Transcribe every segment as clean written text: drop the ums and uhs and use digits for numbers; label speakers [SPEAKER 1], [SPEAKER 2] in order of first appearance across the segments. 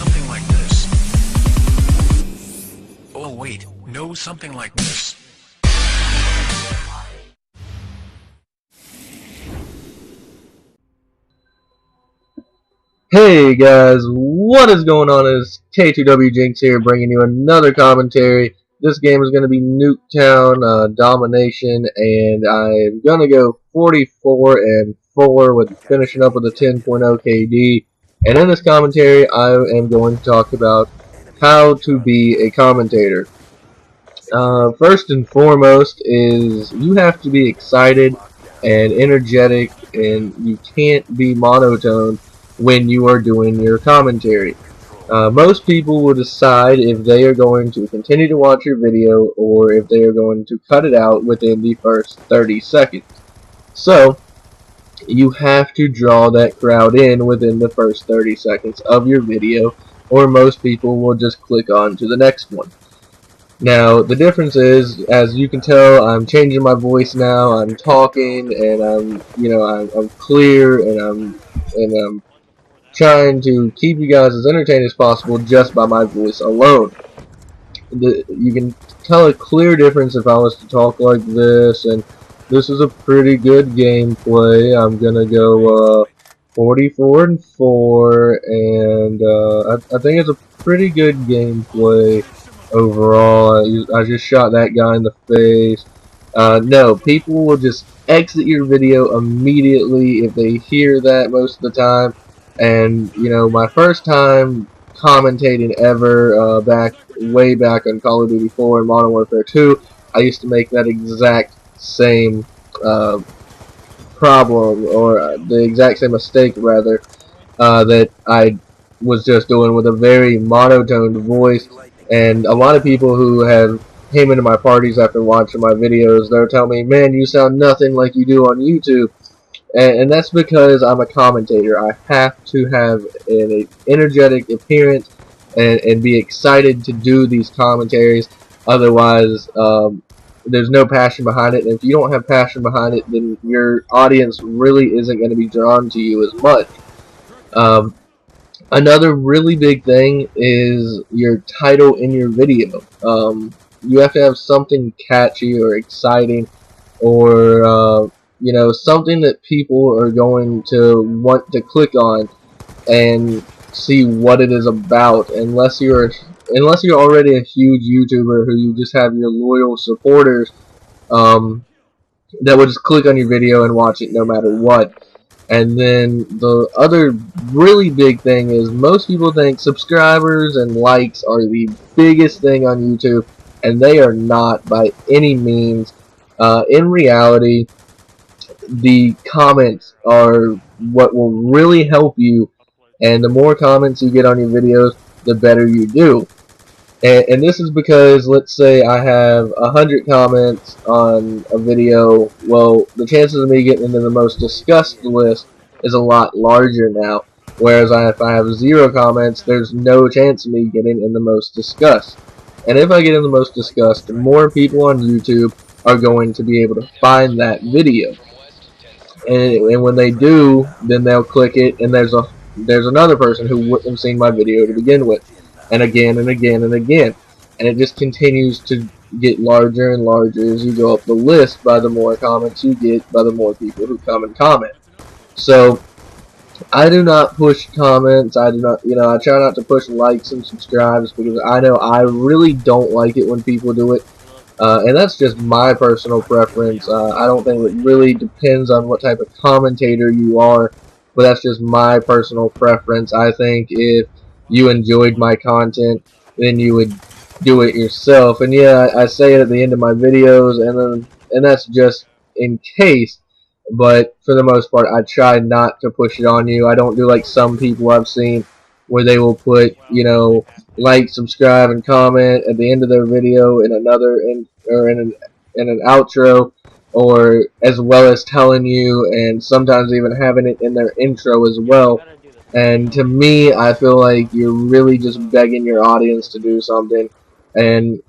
[SPEAKER 1] something like this. Oh wait, no, something like this.
[SPEAKER 2] Hey guys, what is going on? It's K2W Jinx here, bringing you another commentary. This game is going to be Nuketown Domination, and I'm going to go 44-4 with finishing up with a 10.0 KD. And in this commentary, I am going to talk about how to be a commentator. First and foremost is you have to be excited and energetic, and you can't be monotone when you are doing your commentary. Most people will decide if they are going to continue to watch your video or if they are going to cut it out within the first 30 seconds. So, you have to draw that crowd in within the first 30 seconds of your video, or most people will just click on to the next one. Now, the difference is, as you can tell, I'm changing my voice now. I'm talking, and I'm clear, and I'm trying to keep you guys as entertained as possible just by my voice alone. You can tell a clear difference if I was to talk like this, and this is a pretty good gameplay. I'm gonna go 44-4, and I think it's a pretty good gameplay overall. I just shot that guy in the face. No, people will just exit your video immediately if they hear that most of the time. And, you know, my first time commentating ever, way back on Call of Duty 4 and Modern Warfare 2, I used to make that exact same problem, or the exact same mistake, rather, that I was just doing with a very monotone voice. And a lot of people who have came into my parties after watching my videos, they'll tell me, man, you sound nothing like you do on YouTube. And that's because I'm a commentator. I have to have an energetic appearance and be excited to do these commentaries. Otherwise, there's no passion behind it. And if you don't have passion behind it, then your audience really isn't going to be drawn to you as much. Another really big thing is your title in your video. You have to have something catchy or exciting, or you know, something that people are going to want to click on and see what it is about. Unless you're already a huge YouTuber who you just have your loyal supporters that will just click on your video and watch it no matter what. And then the other really big thing is most people think subscribers and likes are the biggest thing on YouTube, and they are not by any means. In reality, the comments are what will really help you, and the more comments you get on your videos, the better you do. And this is because, let's say I have 100 comments on a video. Well, the chances of me getting into the most discussed list is a lot larger now, whereas if I have 0 comments, there's no chance of me getting in the most discussed. And if I get in the most discussed, more people on YouTube are going to be able to find that video. And when they do, then they'll click it, and there's another person who wouldn't have seen my video to begin with, and again and again and again, and it just continues to get larger and larger as you go up the list. By the more comments you get, by the more people who come and comment. So I do not push comments. I do not, I try not to push likes and subscribes, because I know I really don't like it when people do it. And that's just my personal preference. I don't think it really depends on what type of commentator you are, but that's just my personal preference. I think if you enjoyed my content, then you would do it yourself. And yeah, I say it at the end of my videos, and that's just in case. But for the most part, I try not to push it on you. I don't do like some people I've seen, where they will put, like, subscribe, and comment at the end of their video in an outro, or as well as telling you, and sometimes even having it in their intro as well. And to me, I feel like you're really just begging your audience to do something, and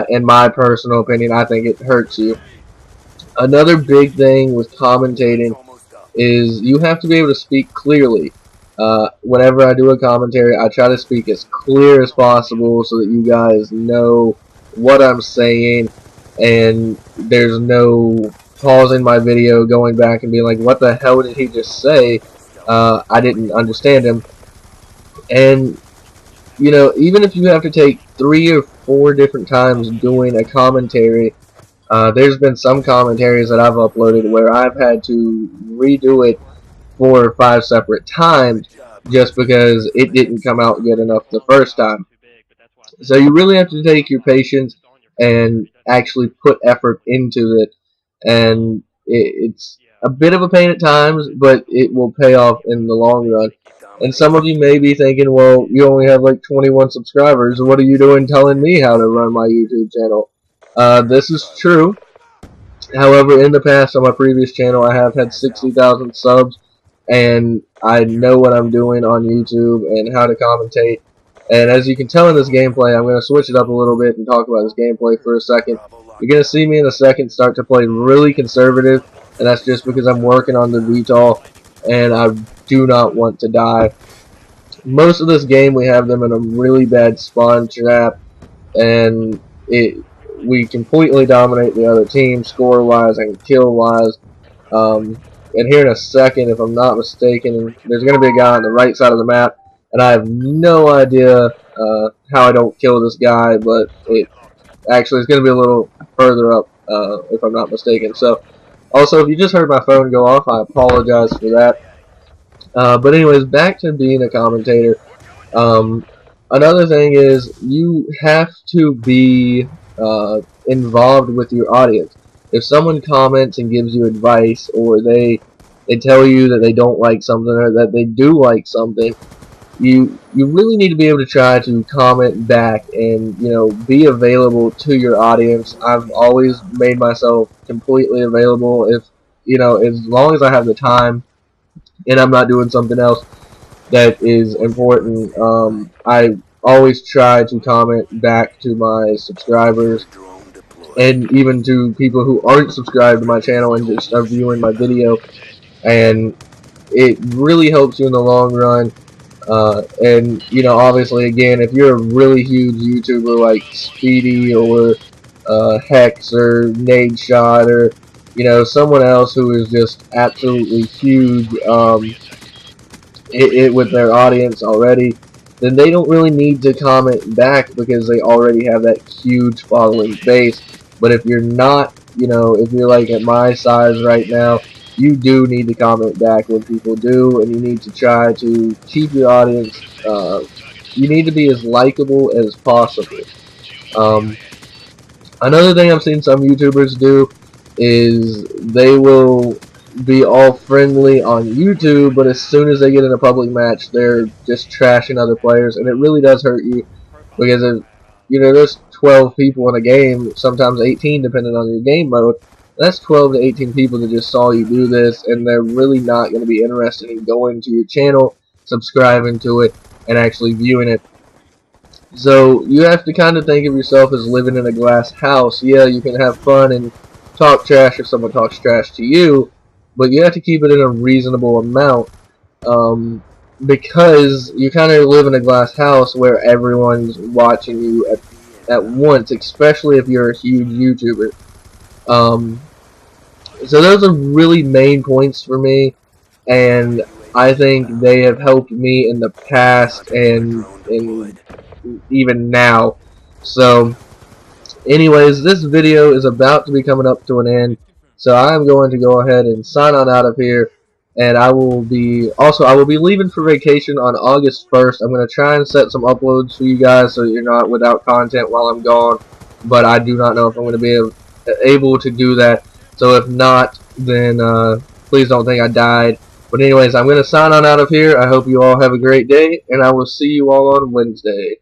[SPEAKER 2] in my personal opinion, I think it hurts you. Another big thing with commentating is you have to be able to speak clearly. Whenever I do a commentary, I try to speak as clear as possible so that you guys know what I'm saying, and there's no pausing my video, going back and being like, what the hell did he just say? I didn't understand him. And, you know, even if you have to take 3 or 4 different times doing a commentary, there's been some commentaries that I've uploaded where I've had to redo it 4 or 5 separate times just because it didn't come out good enough the first time. So you really have to take your patience and actually put effort into it, and it's a bit of a pain at times, but it will pay off in the long run. And some of you may be thinking, well, you only have like 21 subscribers, what are you doing telling me how to run my YouTube channel? This is true. However, in the past, on my previous channel, I have had 60,000 subs, and I know what I'm doing on YouTube and how to commentate. And as you can tell in this gameplay, I'm going to switch it up a little bit and talk about this gameplay for a second. You're going to see me in a second start to play really conservative, and that's just because I'm working on the VTOL, and I do not want to die. Most of this game, we have them in a really bad spawn trap, and we completely dominate the other team score-wise and kill-wise. And here in a second, if I'm not mistaken, there's going to be a guy on the right side of the map, and I have no idea how I don't kill this guy, but it actually is going to be a little further up, if I'm not mistaken. So, also, if you just heard my phone go off, I apologize for that. But anyways, back to being a commentator. Another thing is you have to be involved with your audience. If someone comments and gives you advice, or they tell you that they don't like something or that they do like something, you really need to be able to try to comment back and, you know, be available to your audience. I've always made myself completely available, if, you know, as long as I have the time and I'm not doing something else that is important. I always try to comment back to my subscribers, and even to people who aren't subscribed to my channel and just are viewing my video, and it really helps you in the long run. And, you know, obviously, again, if you're a really huge YouTuber like Speedy or Hex or Nadeshot, or, you know, someone else who is just absolutely huge with their audience already, then they don't really need to comment back because they already have that huge following base. But if you're not, you know, if you're like at my size right now, you do need to comment back when people do, and you need to try to keep your audience, you need to be as likable as possible. Another thing I've seen some YouTubers do is they will be all friendly on YouTube, but as soon as they get in a public match, they're just trashing other players, and it really does hurt you, because if, you know, there's 12 people in a game, sometimes 18 depending on your game mode. That's 12 to 18 people that just saw you do this, and they're really not going to be interested in going to your channel, subscribing to it, and actually viewing it. So you have to kind of think of yourself as living in a glass house. Yeah, you can have fun and talk trash if someone talks trash to you, but you have to keep it in a reasonable amount, because you kind of live in a glass house where everyone's watching you at once, especially if you're a huge YouTuber. So those are really main points for me, and I think they have helped me in the past and even now. So anyways, this video is about to be coming up to an end, so I'm going to go ahead and sign on out of here, and I will be leaving for vacation on August 1st. I'm going to try and set some uploads for you guys so you're not without content while I'm gone, but I do not know if I'm going to be able to do that. So if not, then please don't think I died. But anyways, I'm going to sign on out of here. I hope you all have a great day, and I will see you all on Wednesday.